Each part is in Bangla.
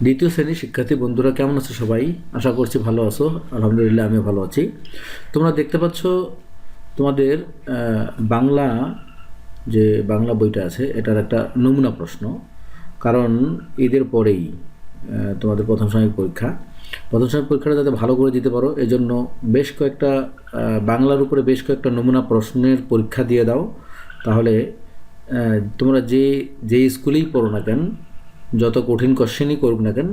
দ্বিতীয় শ্রেণীর শিক্ষার্থী বন্ধুরা কেমন আছো সবাই? আশা করছি ভালো আছো। আলহামদুলিল্লাহ আমিও ভালো আছি। তোমরা দেখতে পাচ্ছ তোমাদের বাংলা যে বাংলা বইটা আছে এটার একটা নমুনা প্রশ্ন। কারণ ঈদের পরেই তোমাদের প্রথম সাময়িক পরীক্ষা। প্রথম সাময়িক পরীক্ষাটা যাতে ভালো করে দিতে পারো এজন্য বেশ কয়েকটা বাংলার উপরে বেশ কয়েকটা নমুনা প্রশ্নের পরীক্ষা দিয়ে দাও। তাহলে তোমরা যে স্কুলেই পড়ো না কেন, যত কঠিন কোশ্চেনই করুক না কেন,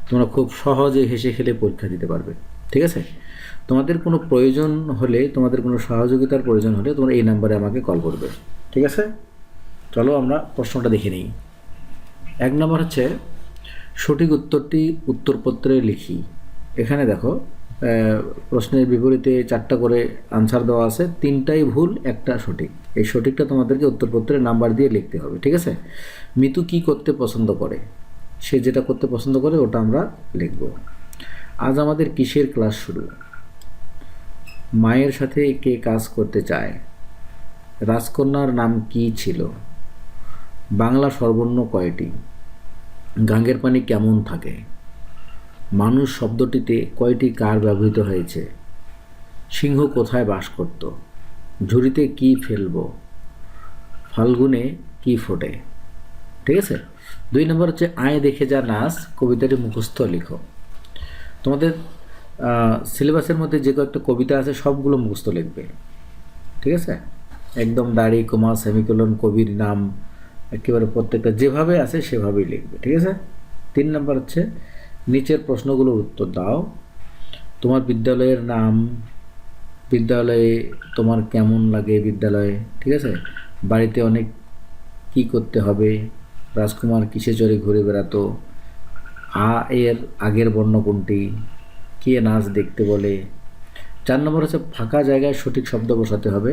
তোমরা খুব সহজে হেসে খেলে পরীক্ষা দিতে পারবে। ঠিক আছে? তোমাদের কোনো প্রয়োজন হলে, তোমাদের কোনো সহযোগিতার প্রয়োজন হলে তোমরা এই নাম্বারে আমাকে কল করবে। ঠিক আছে? চলো আমরা প্রশ্নটা দেখে নিই। 1 নম্বর হচ্ছে, সঠিক উত্তরটি উত্তরপত্রে লিখি। এখানে দেখো প্রশ্নের বিপরীতে 4টা করে আনসার দেওয়া আছে, 3টাই ভুল, 1টা সঠিক। এই সঠিকটা তোমাদেরকে উত্তরপত্রে নাম্বার দিয়ে লিখতে হবে। ঠিক আছে? মিতু কি করতে পছন্দ করে? সে যেটা করতে পছন্দ করে ওটা আমরা লিখব। আজ আমাদের কিসের ক্লাস শুরু? মায়ের সাথে কে কাজ করতে চায়? রাজকন্যার নাম কি ছিল? বাংলা স্বরবর্ণ কয়টি? গাঙ্গের পানি কেমন থাকে? মানুষ শব্দটিতে কয়টি কার ব্যবহৃত হয়েছে? সিংহ কোথায় বাস করত? ঝুড়িতে কি ফেলব? ফাল্গুনে কি ফোটে? ঠিক আছে? 2 নম্বর হচ্ছে, আয় দেখে যা নাচ, কবিতাটি মুখস্থ লিখো। তোমাদের সিলেবাসের মধ্যে যে কয়েকটা কবিতা আছে সবগুলো মুখস্থ লিখবে। ঠিক আছে? একদম দাড়ি, কমা, সেমিকোলন, কবির নাম একেবারে প্রত্যেকটা যেভাবে আছে সেভাবেই লিখবে। ঠিক আছে? 3 নম্বর হচ্ছে, নিচের প্রশ্নগুলোর উত্তর দাও। তোমার বিদ্যালয়ের নাম, বিদ্যালয়ে তোমার কেমন লাগে বিদ্যালয়ে? ঠিক আছে? বাড়িতে অনেক কি করতে হবে? রাজকুমার কিসে চড়ে ঘুরে বেড়াতো? আ এর আগের বর্ণ কোনটি? কে নাচ দেখতে বলে? 4 নম্বর হচ্ছে, ফাঁকা জায়গায় সঠিক শব্দ বসাতে হবে।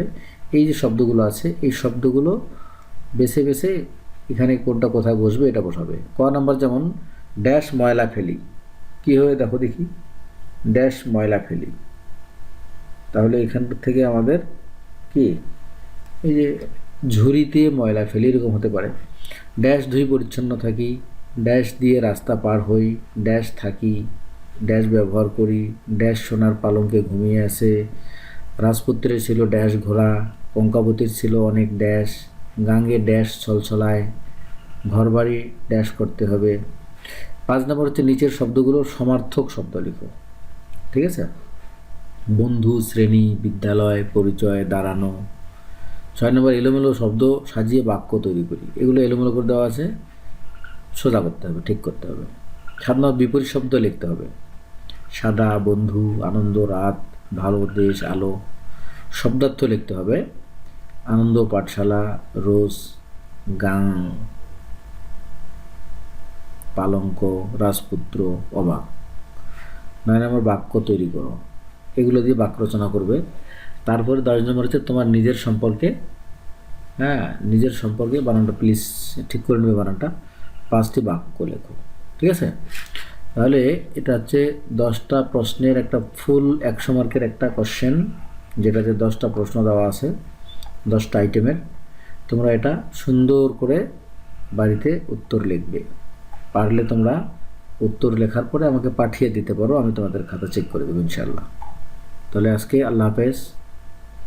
এই যে শব্দগুলো আছে এই শব্দগুলো বেছে বেছে এখানে কোনটা কোথায় বসবে এটা বসাবে। ক নাম্বার যেমন, ড্যাশ ময়লা ফেলি। কি হবে দেখো দেখি, ড্যাশ ময়লা ফেলি। তাহলে এখান থেকে আমাদের কি, এই যে ঝুড়িতে ময়লা ফেলি এরকম হতে পারে। ড্যাশ ধুই পরিচ্ছন্ন থাকি, ড্যাশ দিয়ে রাস্তা পার হই, ড্যাশ থাকি, ড্যাশ ব্যবহার করি, ড্যাশ সোনার পালঙ্কে ঘুমিয়ে আসে, রাজপুত্রের ছিল ড্যাশ ঘোড়া, কঙ্কাবতীর ছিল অনেক ড্যাশ, গাঙ্গে ড্যাশ ছলছলায়, ঘরবাড়ি ড্যাশ করতে হবে। 5 নম্বর হচ্ছে, নিচের শব্দগুলোর সমার্থক শব্দ লিখো। ঠিক আছে? বন্ধু, শ্রেণী, বিদ্যালয়, পরিচয়, দাঁড়ানো। 6 নম্বর, এলোমেলো শব্দ সাজিয়ে বাক্য তৈরি করি। এগুলো এলোমেলো করে দেওয়া আছে, সোজা করতে হবে, ঠিক করতে হবে। 7 নম্বর, বিপরীত শব্দ লিখতে হবে। সাদা, বন্ধু, আনন্দ, রাত, ভালো, দেশ, আলো। শব্দার্থ লিখতে হবে। আনন্দ, পাঠশালা, রোজ, গাং, পালঙ্ক, রাজপুত্র, অবাক। 9 নম্বর, বাক্য তৈরি করো। এগুলো দিয়ে বাক্য রচনা করবে। তারপরে 10 নম্বর হচ্ছে, তোমার নিজের সম্পর্কে, হ্যাঁ নিজের সম্পর্কে বানানটা প্লিজ ঠিক করে নেবে, বানানটা। 5টি বাক্য লেখো। ঠিক আছে? তাহলে এটা হচ্ছে 10টা প্রশ্নের একটা ফুল 100 মার্কের একটা কোশ্চেন, যেটাতে 10টা প্রশ্ন দেওয়া আছে, 10টা আইটেমের। তোমরা এটা সুন্দর করে বাড়িতে উত্তর লিখবে। পারলে তোমরা উত্তর লেখার পরে আমাকে পাঠিয়ে দিতে পারো, আমি তোমাদের খাতা চেক করে দেবো ইনশাআল্লাহ। তাহলে আজকে আল্লাহ হাফেজ।